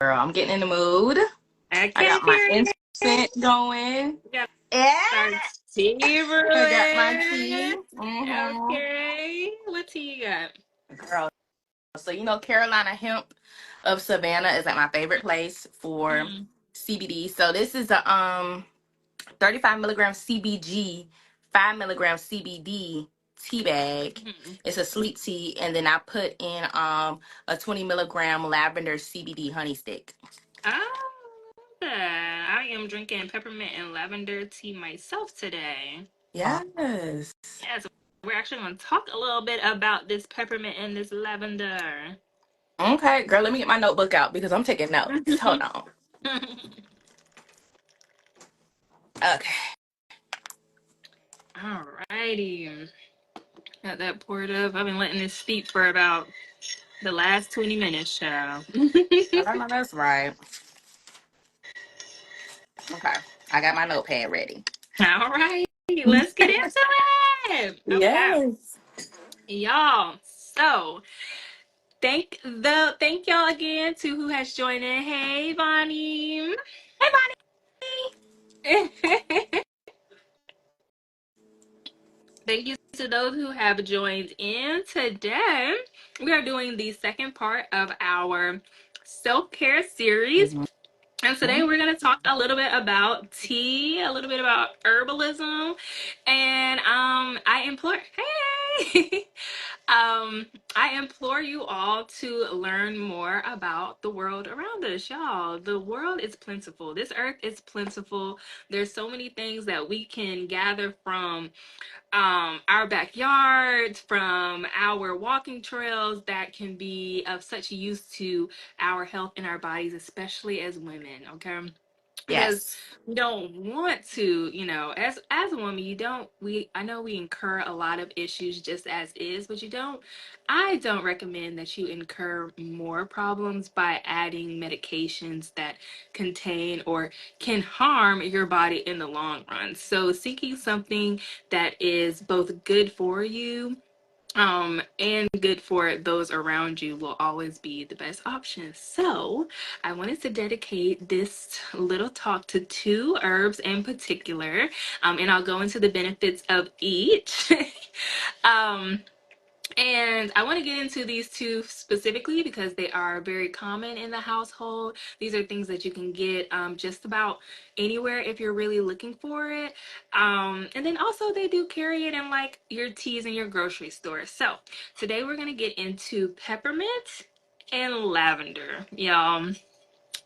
I'm getting in the mood. I I got can't my hear you. incense going. We gotta Yeah. start tea I got my tea. brewing. Mm-hmm. Okay. What tea you got? Girl. So Carolina Hemp of Savannah is like my favorite place for Mm. CBD. So this is a 35 milligram CBG, 5 milligram CBD tea bag. Mhm. It's a sleep tea, and then I put in a 20 milligram lavender CBD honey stick. Oh, I am drinking peppermint and lavender tea myself today. Yes. Yes, we're actually going to talk a little bit about this peppermint and this lavender. Okay, girl, let me get my notebook out because I'm taking notes. Hold on. Okay. Alrighty. Got that poured up. I've been letting this steep for about the last 20 minutes, child. I know that's right. Okay. I got my notepad ready. All right, let's get into it. Okay, Yes. y'all. So thank y'all again to who has joined in. Hey, Bonnie. Hey, Thank you to those who have joined in today. We are doing the second part of our self-care series. Bonnie. And today Mhm. we're going to talk a little bit about tea, a little bit about herbalism, and I implore hey I implore you all to learn more about the world around us, y'all. The world is plentiful. This earth is plentiful. There's so many things that we can gather from our backyards, from our walking trails that can be of such use to our health and our bodies, especially as women. Okay, because Yes. we don't want to, as a woman, you don't we I know we incur a lot of issues just as is, but I don't recommend that you incur more problems by adding medications that contain or can harm your body in the long run. So seeking something that is both good for you and good for those around you will always be the best option. So I wanted to dedicate this little talk to two herbs in particular, and I'll go into the benefits of each. um, and I want to get into these two specifically because they are very common in the household. These are things that you can get just about anywhere if you're really looking for it. And then also they do carry it in like your teas in your grocery store. So today we're going to get into peppermint and lavender, y'all.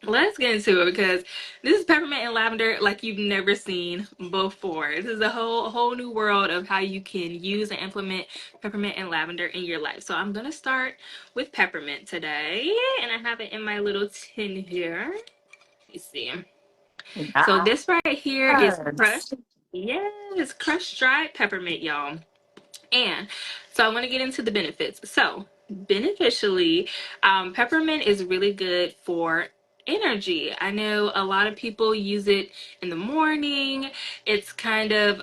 Let's get into it because this is peppermint and lavender like you've never seen before. This is a whole new world of how you can use and implement peppermint and lavender in your life. So I'm gonna start with peppermint today, and I have it in my little tin here. Let me see. So this right here is Yes. crushed. Yes, crushed dried peppermint, y'all. And so I want to get into the benefits. So beneficially, peppermint is really good for energy. I know a lot of people use it in the morning. It's kind of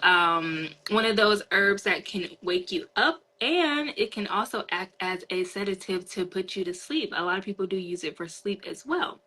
one of those herbs that can wake you up, and it can also act as a sedative to put you to sleep. A lot of people do use it for sleep as well.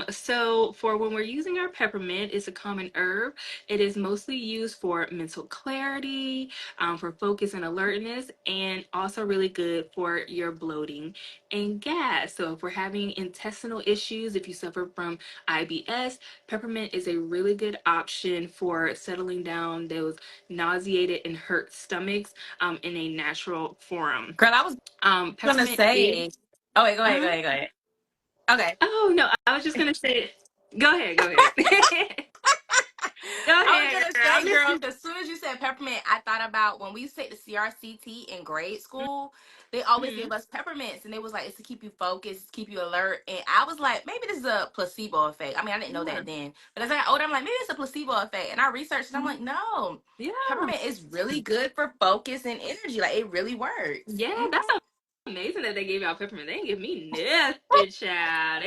So for when we're using our peppermint, it's a common herb. It is mostly used for mental clarity, for focus and alertness, and also really good for your bloating and gas. So if we're having intestinal issues, if you suffer from IBS, peppermint is a really good option for settling down those nauseated and hurt stomachs in a natural form. Girl, I was gonna Peppermint is. say. Oh wait, Uh-huh. go ahead. Okay. Oh no, I was just gonna say. Go ahead. Go ahead. Go I was ahead, gonna girl. say, girl, as soon as you said peppermint, I thought about when we used to take the CRCT in grade school. They always Mhm. gave us peppermints, and it was like it's to keep you focused, keep you alert. And I was like, maybe this is a placebo effect. I mean, I didn't know Yeah. that then, but as I got older, I'm like, maybe it's a placebo effect. And I researched, and I'm Mhm. like, no, Yeah. peppermint is really good for focus and energy. Like it really works. Yeah, Mhm. that's amazing that they gave y'all peppermint. They didn't give me nothing, child.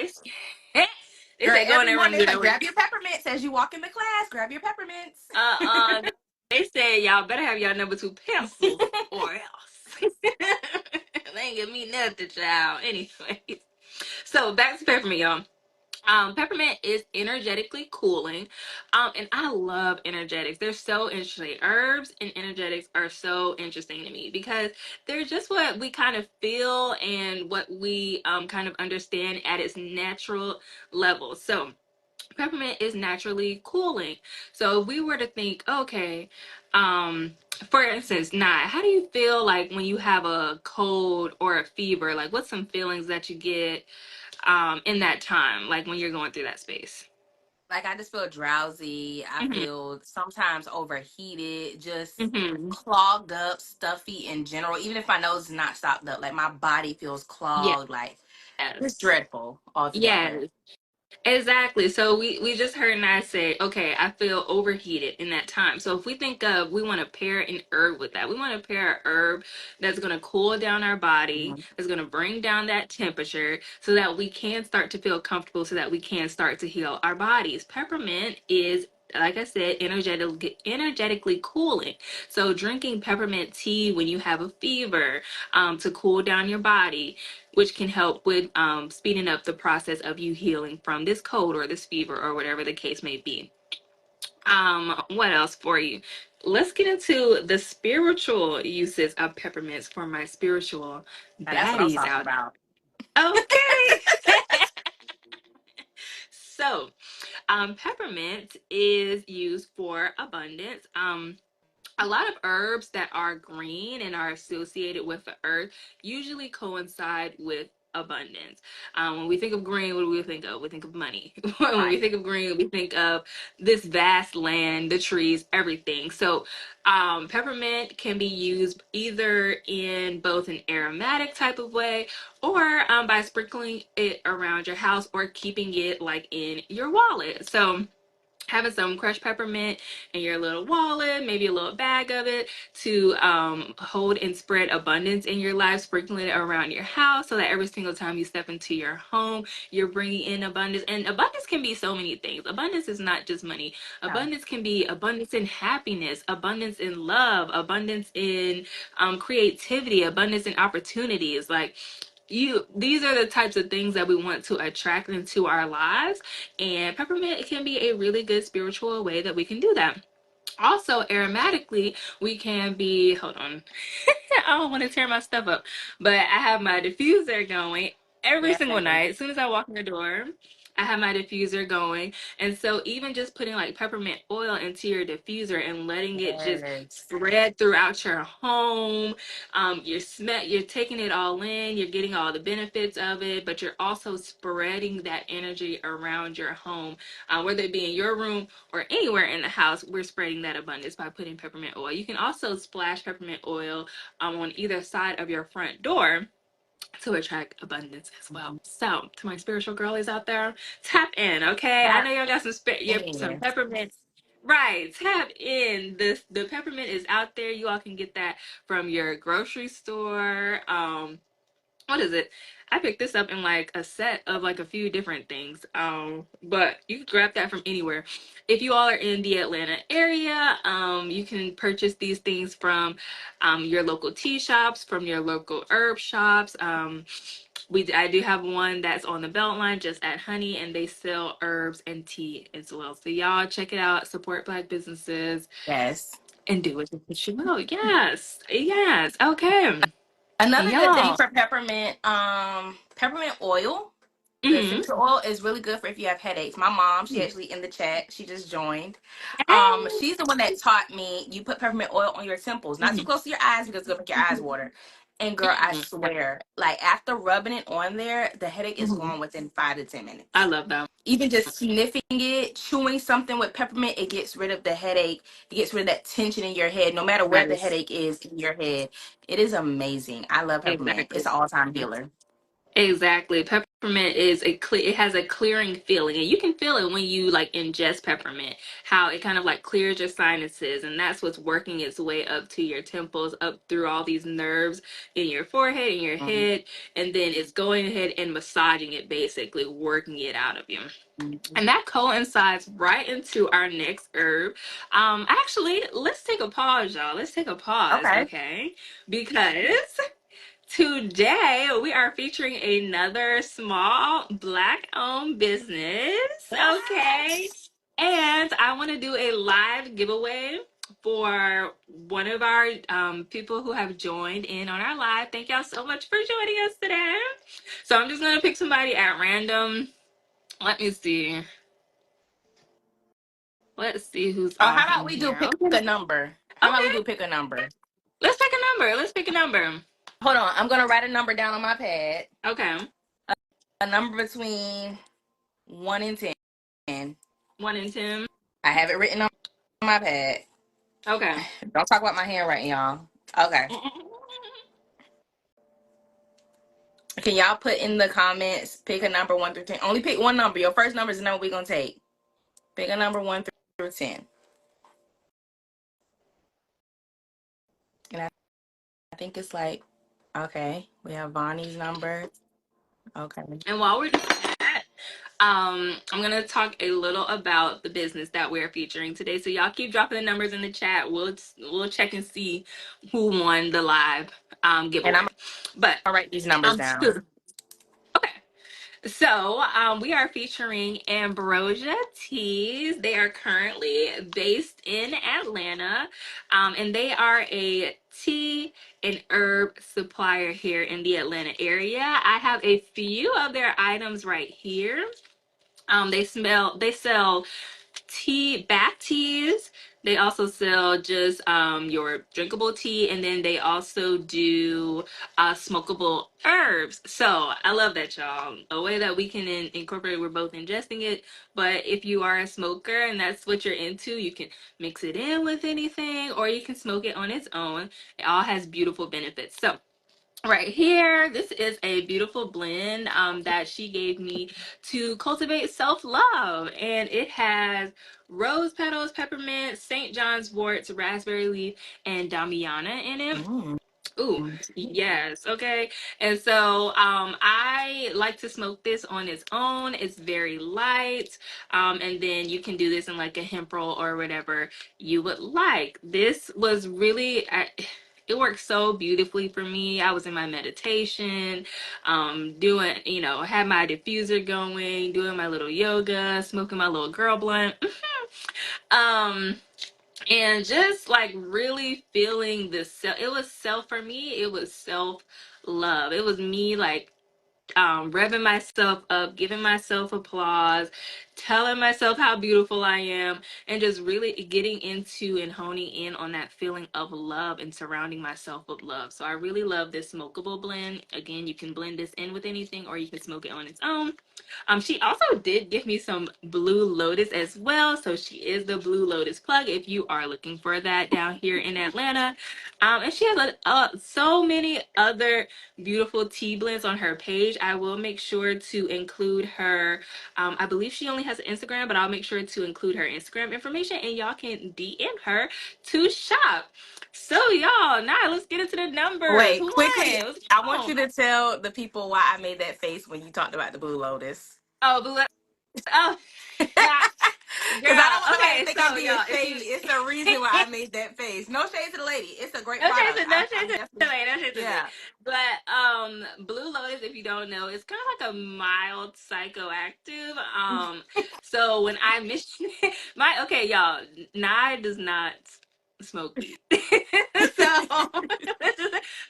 They Girl, said go in every that morning room they do was that like, work. grab your peppermints as you walk into class. Grab your peppermints. Uh-uh. They said y'all better have y'all number two pencils or else. They ain't give me nothing, child. Anyway. So back to peppermint, y'all. Peppermint is energetically cooling. And I love energetics. They're so interesting. Herbs and energetics are so interesting to me because they're just what we kind of feel and what we kind of understand at its natural level. So peppermint is naturally cooling. So if we were to think, okay, for instance, how do you feel like when you have a cold or a fever? Like what's some feelings that you get in that time, like when you're going through that space? Like I just feel drowsy. I Hmm. feel sometimes overheated, just Hmm. clogged up, stuffy in general. Even if my nose is not stopped up, like my body feels Yes. clogged. Like it's dreadful altogether. Yes. Exactly. So we just heard Nye say, okay, I feel overheated in that time. So if we think of, we want to pair an herb with that. We want to pair an herb that's going to cool down our body, Mhm. that's going to bring down that temperature so that we can start to feel comfortable, so that we can start to heal our bodies. Peppermint is, like I said, energetically cooling. So drinking peppermint tea when you have a fever, to cool down your body, which can help with speeding up the process of you healing from this cold or this fever or whatever the case may be. What else for you? Let's get into the spiritual uses of peppermints for my spiritual Now, that's what I was baddies talking out. about. Okay. So, peppermint is used for abundance. A lot of herbs that are green and are associated with the earth usually coincide with abundance. When we think of green, what do we think of? We think of money. When we Right. think of green, we think of this vast land, the trees, everything. So, peppermint can be used either in both an aromatic type of way, or by sprinkling it around your house, or keeping it like in your wallet. So, having some crushed peppermint in your little wallet, maybe a little bag of it, to hold and spread abundance in your life, sprinkling it around your house so that every single time you step into your home, you're bringing in abundance. And abundance can be so many things. Abundance is not just money. Yeah. Abundance can be abundance in happiness, abundance in love, abundance in creativity, abundance in opportunities. Like, these are the types of things that we want to attract into our lives, and peppermint can be a really good spiritual way that we can do that. Also, aromatically, we can be, hold on, I don't want to tear my stuff up, but I have my diffuser going every Yeah, single same. night. As soon as I walk in the door, I have my diffuser going. And so even just putting like peppermint oil into your diffuser and letting it just Yes. spread throughout your home, you're taking it all in, you're getting all the benefits of it, but you're also spreading that energy around your home, whether it be in your room or anywhere in the house. We're spreading that abundance by putting peppermint oil. You can also splash peppermint oil on either side of your front door to attract abundance as well. Mhm. So, to my spiritual girlies out there, tap in, okay? I Tap know y'all got some in. peppermint. Right, tap in. The peppermint is out there. You all can get that from your grocery store. What is it? I picked this up in like a set of like a few different things. But you can grab that from anywhere. If you all are in the Atlanta area, you can purchase these things from your local tea shops, from your local herb shops. I do have one that's on the Beltline, just at Honey, and they sell herbs and tea as well. So y'all check it out. Support Black businesses Yes. and do what you will. Yes, yes. Okay, Another good thing y'all. for peppermint, peppermint oil. The Mm-hmm. essential oil is really good for if you have headaches. My mom, she actually in the chat, she just joined. Hey. She's the one that taught me you put peppermint oil on your temples, not too Mhm. close to your eyes because it's gonna make your eyes water. And girl, I Mhm. swear, like after rubbing it on there, the headache is Mhm. gone within 5 to 10 minutes. I love that. Even just sniffing it, chewing something with peppermint, it gets rid of the headache. It gets rid of that tension in your head, no matter where That the is headache is in your head. It is amazing. I love peppermint. It's exactly. an all-time healer. Exactly. Peppermint is it has a clearing feeling, and you can feel it when you like ingest peppermint, how it kind of like clears your sinuses, and that's what's working its way up to your temples, up through all these nerves in your forehead, in your Mhm. head, and then it's going ahead and massaging it, basically working it out of you. Mhm. And that coincides right into our next herb. Actually, let's take a pause, y'all. Let's take a pause, Okay. okay? Because Today, we are featuring another small Black-owned business. Okay. And I want to do a live giveaway for one of our people who have joined in on our live. Thank y'all so much for joining us today. So I'm just going to pick somebody at random. Let me see. Let's see who's Oh, on how about in we do here. pick Okay. a number? How about we Okay. do pick a number? Let's pick a number. Let's pick a number. Hold on, I'm gonna write a number down on my pad. Okay. A number between 1 and 10. 1 and 10. I have it written on my pad. Okay. Don't talk about my handwriting, y'all. Okay. Can y'all put in the comments, pick a number 1 through 10? Only pick one number. Your first number is the number we're gonna take. Pick a number 1 through 10. And I think it's like, okay, we have Bonnie's number. Okay. And while we're doing that, I'm gonna talk a little about the business that we're featuring today. So y'all keep dropping the numbers in the chat. We'll check and see who won the live And I'm giveaway. But gonna write these numbers down. okay. So we are featuring Ambrosia Teas. They are currently based in Atlanta, and they are a tea and herb supplier here in the Atlanta area. I have a few of their items right here. They sell bath teas. They also sell just your drinkable tea, and then they also do smokable herbs. So I love that, y'all. A way that we can incorporate, we're both ingesting it, but if you are a smoker and that's what you're into, you can mix it in with anything, or you can smoke it on its own. It all has beautiful benefits. So right here, this is a beautiful blend that she gave me to cultivate self-love, and it has rose petals, peppermint, St. John's worts, raspberry leaf, and damiana in it. Mm. Ooh, yes, okay. And so I like to smoke this on its own. It's very light. And then you can do this in like a hemp roll or whatever you would like. This was really it worked so beautifully for me. I was in my meditation, doing, had my diffuser going, doing my little yoga, smoking my little girl blunt. um and just like really feeling this it was self for me, it was self love. It was me like revving myself up, giving myself applause, telling myself how beautiful I am, and just really getting into and honing in on that feeling of love and surrounding myself with love. So I really love this smokable blend. Again, you can blend this in with anything, or you can smoke it on its own. She also did give me some Blue Lotus as well. So she is the Blue Lotus plug if you are looking for that down here in Atlanta. And she has so many other beautiful tea blends on her page. I will make sure to include her. I believe she only has an Instagram, but I'll make sure to include her Instagram information, and y'all can DM her to shop. So y'all, now let's get into the numbers. Who Wait, quickly, won? What's I going want on? you to tell the people why I made that face when you talked about the Blue Lotus. Oh, oh, yeah, Because I don't girl. want nobody to Okay, think I'm so being y'all, if you shady. It's a reason why I made that face. No shade to the lady. It's a great no product. shades, no I'm shades definitely, today, no shades today. yeah. But Blue Lotus, if you don't know, it's kind of like a mild psychoactive. So when I miss my okay, y'all, Nye does not smoke weed. So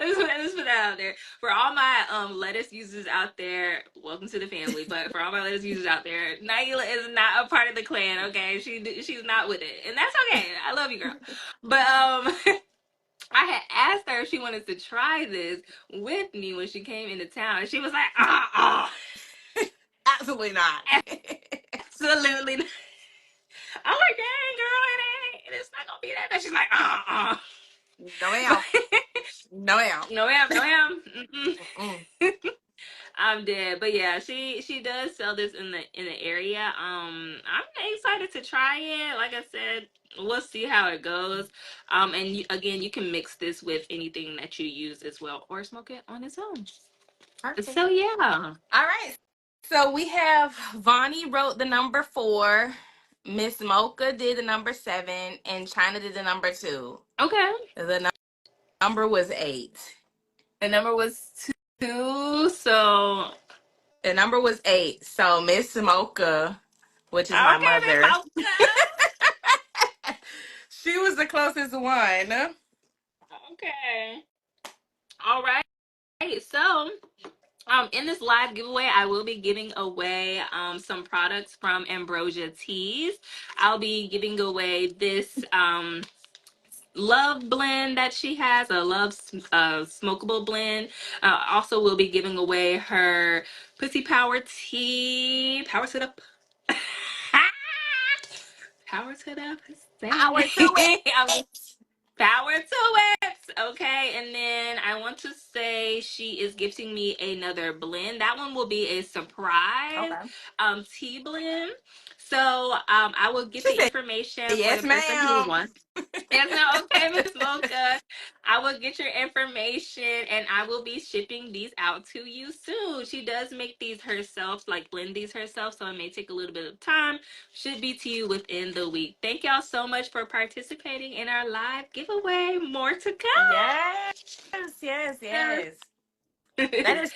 let's put that out there. For all my lettuce users out there, welcome to the family. But for all my lettuce users out there, Naila is not a part of the clan, okay? She's not with it. And that's okay. I love you, girl. But I had asked her if she wanted to try this with me when she came into town, and she was like, Absolutely not. absolutely not. I'm like, dang, girl, it's not gonna be that bad. She's like, No, ma'am. But No, ma'am. no, ma'am, no, ma'am. Mm-mm. I'm dead. But yeah, she does sell this in the area. I'm excited to try it. Like I said, we'll see how it goes. And again, you can mix this with anything that you use as well, or smoke it on its own. Perfect. So yeah. All right. So we have Vonnie wrote the number 4, Miss Mocha did the number 7, and China did the number 2. Okay. The number was 8. The number was 2, so The number was 8. So Miss Mocha, which is my okay, Miss mother, Mocha. she was the closest one. Okay. All right. So, in this live giveaway, I will be giving away some products from Ambrosia Teas. I'll be giving away this love blend that she has, a love smokable blend. Also, we'll be giving away her Pussy Power Tea. Power to the power to the Power to pussy. it. Power to it. Okay, and then I want to say she is gifting me another blend. That one will be a surprise Okay. tea blend. So I will get She the said, information for the yes, person who ma'am. wants. Yes, no, okay, Miss Mocha. I will get your information and I will be shipping these out to you soon. She does make these herself, like blend these herself, so it may take a little bit of time. Should be to you within the week. Thank y'all so much for participating in our live giveaway. More to Yes, yes, come. yes. That is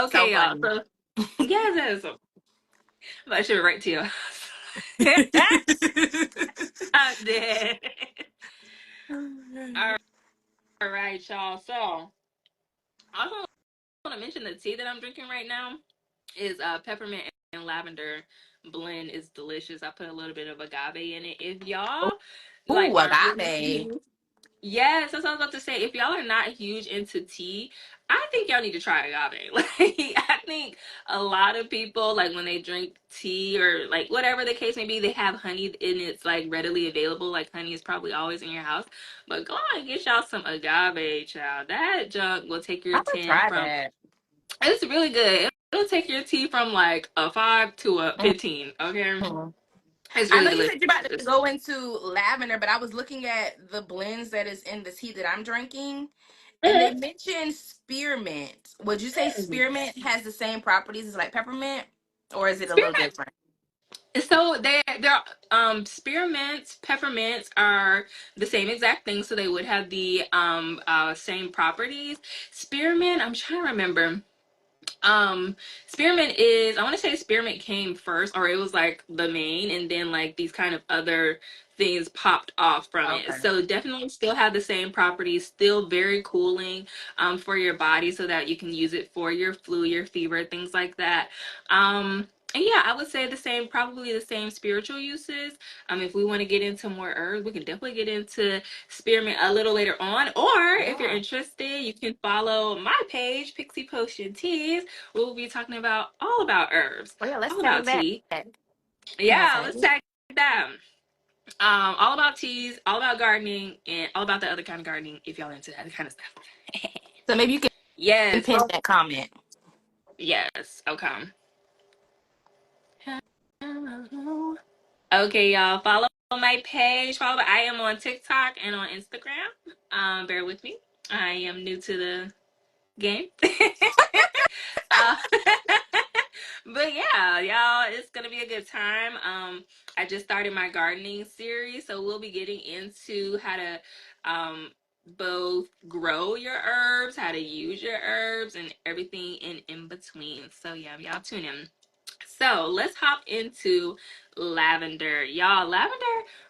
so Okay, y'all. funny. So, yes, yes. I should write to you. I'm dead. All right, y'all. So, I also want to mention the tea that I'm drinking right now is peppermint and lavender blend is delicious. I put a little bit of agave in it. If y'all like Ooh, aren't really agave. huge, yes, that's what I was about to say. If y'all are not huge into tea, I think y'all need to try agave. Like I think a lot of people like when they drink tea or like whatever the case may be, they have honey and it's like readily available. Like honey is probably always in your house. But go on and get y'all some agave, child. That junk will take your I would 10 try from that. it's really good. It'll take your tea from like a 5 to a 15. Okay. Mhm. It's I really know you said you're about to delicious. go into lavender, but I was looking at the blends that is in the tea that I'm drinking, and they mentioned spearmint. Would you say Mhm. spearmint has the same properties as like peppermint, or is it a little Spearmint. different? So they're spearmints, peppermints are the same exact thing. So they would have the same properties. Spearmint, I'm trying to remember. Spearmint is, I want to say spearmint came first, or it was like the main, and then like these kind of other things popped off from it. Okay. So definitely still have the same properties, still very cooling for your body so that you can use it for your flu, your fever, things like that. And yeah, I would say the same, probably the same spiritual uses. If we want to get into more herbs, we can definitely get into spearmint a little later on. Or if you're Yeah. interested, you can follow my page, Pixie Potion Teas. We'll be talking about all about herbs, Well, yeah. Let's all tag about that. tea. Can I Yeah, tag let's it? tag them. All about teas, all about gardening, and all about the other kind of gardening if y'all into that kind of stuff. So maybe you can Yes. pin that comment. Yes. Okay. Okay, y'all. Follow my page. Follow. I am on TikTok and on Instagram. Bear with me. I am new to the game. uh, but yeah, y'all, it's gonna be a good time. I just started my gardening series, so we'll be getting into how to both grow your herbs, how to use your herbs, and everything in between. So yeah, y'all tune in. So let's hop into lavender. Y'all, lavender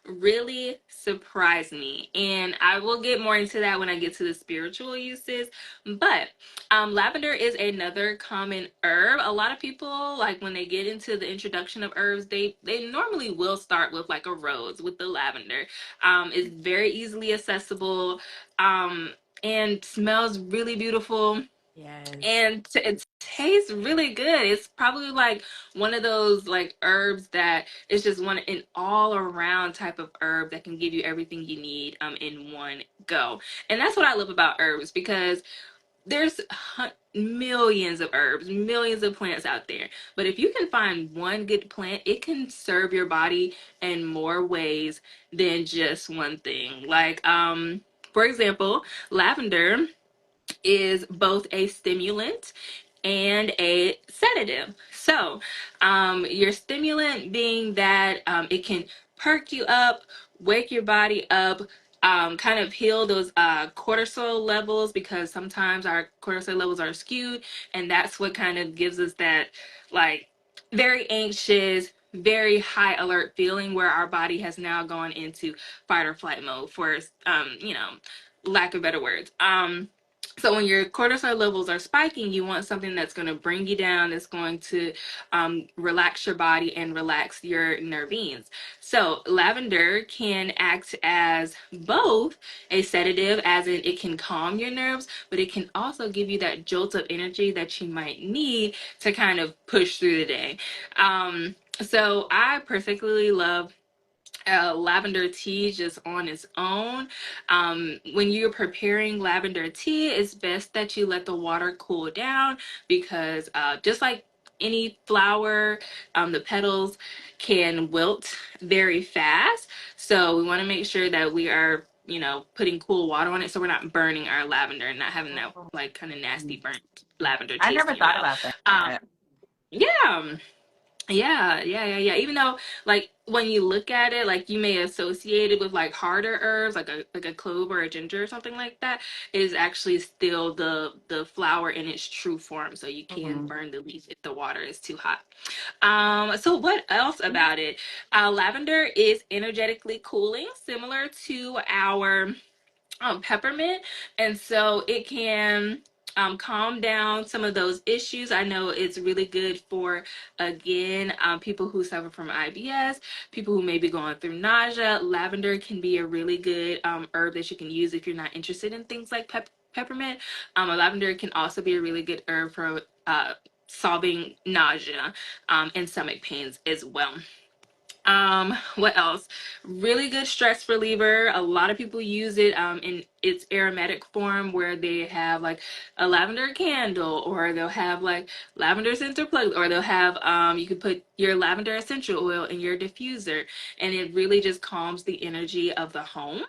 really surprised me. And I will get more into that when I get to the spiritual uses. But lavender is another common herb. A lot of people, like when they get into the introduction of herbs, they normally will start with like a rose with the lavender. It's very easily accessible and smells really beautiful Yes. and it tastes really good. It's probably like one of those like herbs that is just one an all around type of herb that can give you everything you need in one go. And that's what I love about herbs because there's millions of herbs, millions of plants out there. But if you can find one good plant, it can serve your body in more ways than just one thing. Like for example, lavender is both a stimulant and a sedative. So, your stimulant being that it can perk you up, wake your body up, kind of heal those cortisol levels, because sometimes our cortisol levels are skewed, and that's what kind of gives us that like very anxious, very high alert feeling where our body has now gone into fight or flight mode, for lack of better words. So when your cortisol levels are spiking, you want something that's going to bring you down, that's going to relax your body and relax your nervines. So lavender can act as both a sedative, as in it can calm your nerves, but it can also give you that jolt of energy that you might need to kind of push through the day. So I particularly love lavender tea just on its own. When you're preparing lavender tea, it's best that you let the water cool down, because just like any flower, the petals can wilt very fast. So we want to make sure that we are, putting cool water on it, so we're not burning our lavender and not having that like kind of nasty burnt lavender I taste never in your thought mouth. about that. Yeah. Yeah. Even though, like, when you look at it, like, you may associate it with like harder herbs, like a clove or a ginger or something like that, it is actually still the flower in its true form. So you can Mhm. burn the leaf if the water is too hot. So what else about it? Lavender is energetically cooling, similar to our peppermint, and so it can calm down some of those issues. I know it's really good for, again, people who suffer from IBS, people who may be going through nausea. Lavender can be a really good herb that you can use if you're not interested in things like peppermint. Lavender can also be a really good herb for solving nausea and stomach pains as well. What else? Really good stress reliever. A lot of people use it in its aromatic form, where they have like a lavender candle, or they'll have like lavender center plug, or they'll have you can put your lavender essential oil in your diffuser, and it really just calms the energy of the home.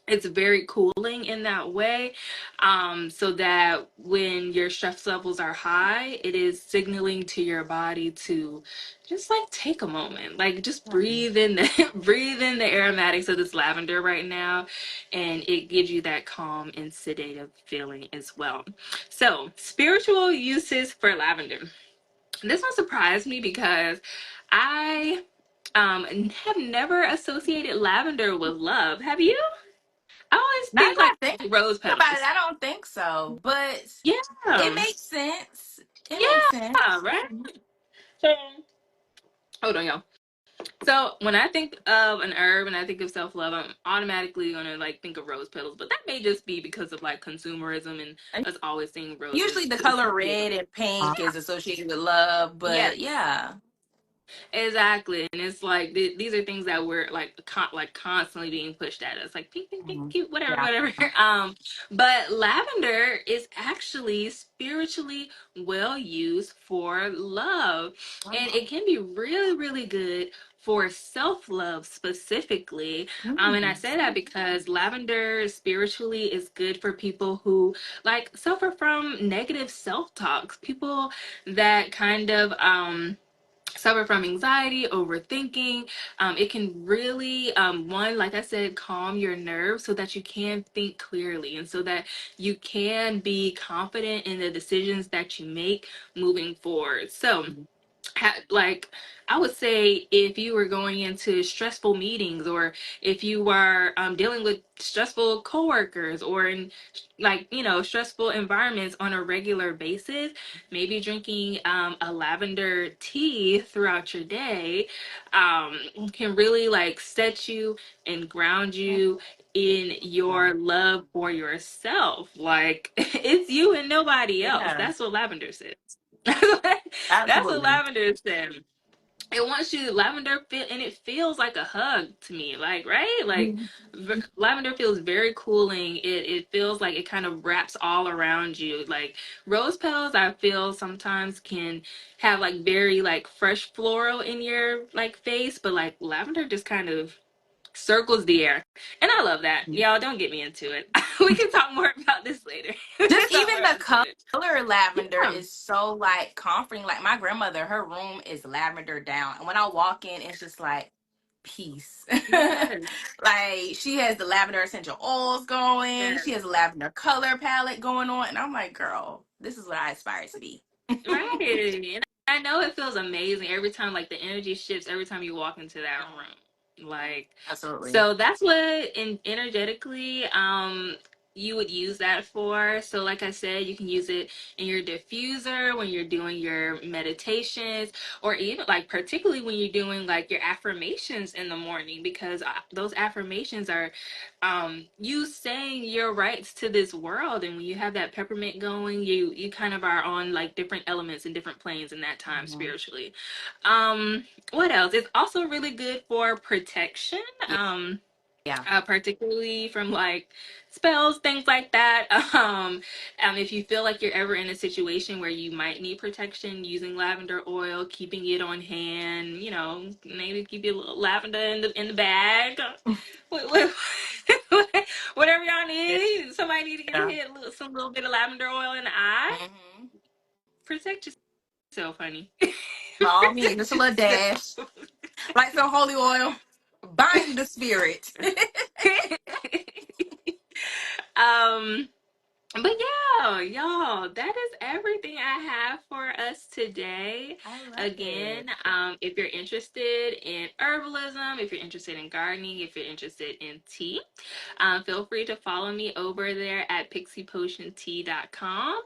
It's very cooling in that way, so that when your stress levels are high, it is signaling to your body to just like take a moment, like just breathe in the breathe in the aromatics of this lavender right now, and it gives you that calm and sedative feeling as well. So spiritual uses for lavender. This one surprised me because I have never associated lavender with love. Have you? I always Now think that like I think rose about it, petals. I don't think so, but it Yeah. makes sense. It makes Yeah, sense. right? So, hold on, y'all. So, when I think of an herb and I think of self-love, I'm automatically gonna like think of rose petals, but that may just be because of like consumerism and And us always seeing roses usually the color associated with. red and pink is associated with love, but Yes. yeah. Exactly, and it's like these are things that we're like like constantly being pushed at us, like pink, pink, pink, Mhm. cute, whatever, Yeah. whatever. But lavender is actually spiritually well used for love, and it can be really, really good for self love specifically. And I Mhm. say that because lavender spiritually is good for people who like suffer from negative self talks, people that kind of suffer from anxiety, overthinking. It can really, one, like I said, calm your nerves so that you can think clearly, and so that you can be confident in the decisions that you make moving forward. So, like, I would say, if you were going into stressful meetings, or if you were dealing with stressful coworkers, or in like stressful environments on a regular basis, maybe drinking a lavender tea throughout your day can really like set you and ground you in your love for yourself. Like, it's you and nobody else. Yeah, That's what lavender says. That's what absolutely. lavender said. It wants you, lavender feel, and it feels like a hug to me, like, right, like Mhm. lavender feels very cooling. It feels like it kind of wraps all around you. Like rose petals, I feel sometimes can have like very like fresh floral in your like face, but like lavender just kind of circles the air, and I love that. Y'all don't get me into it. We can talk more about this later. We Just can talk even more the about this later. color lavender Yeah. is so like comforting. Like my grandmother, her room is lavender down, and when I walk in, it's just like peace. Yes. Like she has the lavender essential oils going. Yes. She has a lavender color palette going on, and I'm like, girl, this is what I aspire to be. Right. And I know it feels amazing every time, like the energy shifts every time you walk into that room. Like, Absolutely. so that's what energetically, you would use that for. So like I said, you can use it in your diffuser when you're doing your meditations, or even like particularly when you're doing like your affirmations in the morning, because those affirmations are you saying your rights to this world. And when you have that peppermint going, you kind of are on like different elements and different planes in that time Mhm. spiritually. What else? It's also really good for protection. Yeah. Yeah. Particularly from like spells, things like that. If you feel like you're ever in a situation where you might need protection, using lavender oil, keeping it on hand, maybe keep your little lavender in the bag. What- Whatever y'all Yeah. need. Somebody need to get a hit, some little bit of lavender oil in the eye. Mm-hmm. Protect yourself, honey. By all means, just a Protect little dash, yourself. like some holy oil, bind the spirit. um But yeah, y'all, that is everything I have for us today. I love it. Again, if you're interested in herbalism, if you're interested in gardening, if you're interested in tea, feel free to follow me over there at PixiPotionTea.com.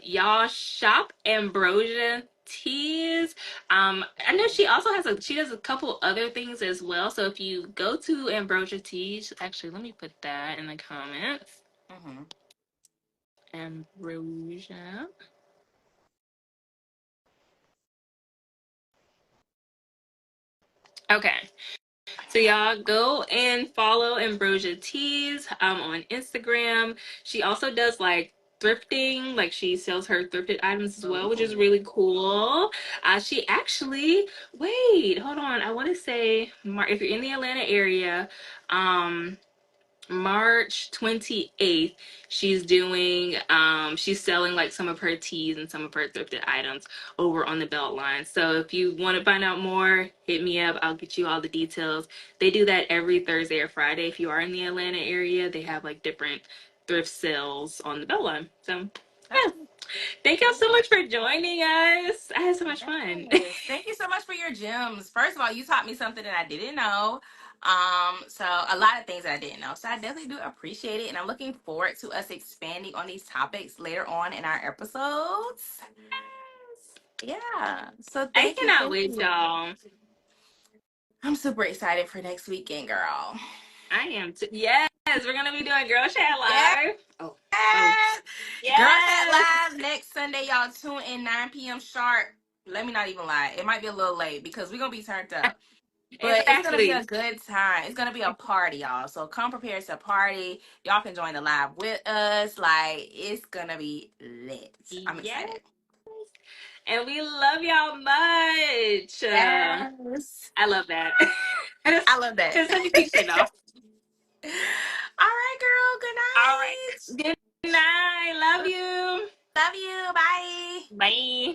Y'all shop Ambrosia Teas. I know she does a couple other things as well. So if you go to Ambrosia Teas, actually, let me put that in the comments. Mm-hmm. Ambrosia. Okay. So y'all go and follow Ambrosia Teas on Instagram. She also does like thrifting, like she sells her thrifted items as well, which is Oh. really cool. She actually, wait, hold on. I want to say, if you're in the Atlanta area, March 28th, she's selling like some of her teas and some of her thrifted items over on the Beltline. So if you want to find out more, hit me up. I'll get you all the details. They do that every Thursday or Friday. If you are in the Atlanta area, they have like different thrift sales on the Beltline. So yeah. Okay. Thank y'all so much for joining us. I had so much fun. Yes. Thank you so much for your gems. First of all, you taught me something that I didn't know. So a lot of things that I didn't know. So I definitely do appreciate it. And I'm looking forward to us expanding on these topics later on in our episodes. Yeah. So I thank you. cannot Thank wait, you. y'all. I'm super excited for next weekend, girl. I am too. Yes, we're gonna be doing Girl Chat Yes. Live. Oh, Girl Chat yes. Live next Sunday, y'all. Tune in 9 p.m. sharp. Let me not even lie. It might be a little late because we're gonna be turned up. But it's gonna be a Exactly. good time. It's gonna be a party, y'all. So come prepared to party. Y'all can join the live with us. Like it's gonna be lit. I'm Yes. excited. And we love y'all much. Yes. I love that. I love that. It's such a cliche though. All right, girl. Good All right. night. Good night. Love you. Love you. Bye. Bye.